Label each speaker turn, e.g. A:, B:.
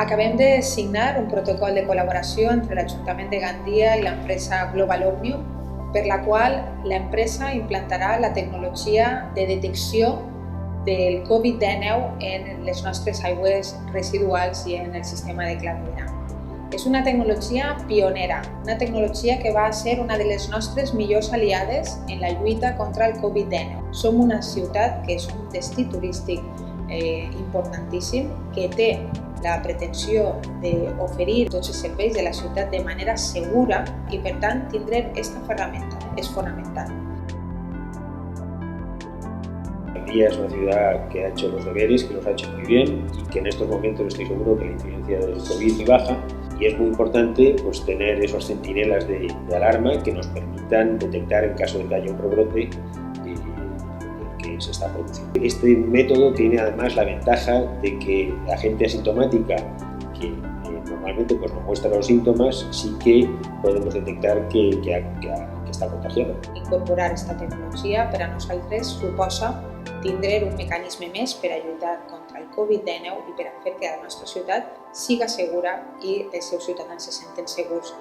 A: Acabem de signar un protocol de col·laboració entre l'Ajuntament de Gandia i l'empresa Global Omnium, per la qual l'empresa implantarà la tecnologia de detecció del Covid-19 en les nostres aigües residuals i en el sistema de cladera. És una tecnologia pionera, una tecnologia que va ser una de les nostres millors aliades en la lluita contra el Covid-19. Som una ciutat que és un destí turístic importantíssim, que té la pretensió d'oferir tots els serveis de la ciutat de manera segura i, per tant, tindre aquesta ferramenta és fonamental.
B: Gandia es una ciudad que ha hecho los deberes, que los ha hecho muy bien y que en estos momentos estoy seguro que la incidencia del COVID es baja y es muy importante tener esos centinelas de alarma que nos permitan detectar en caso de que haya un rebrote que se está produciendo. Este método tiene además la ventaja de que la gente asintomática que normalmente no muestra los síntomas, sí que podemos detectar que està contagiada.
A: Incorporar aquesta tecnologia per a nosaltres suposa tindre un mecanisme més per a lluitar contra el Covid-19 i per a fer que la nostra ciutat siga segura i els seus ciutadans se senten segurs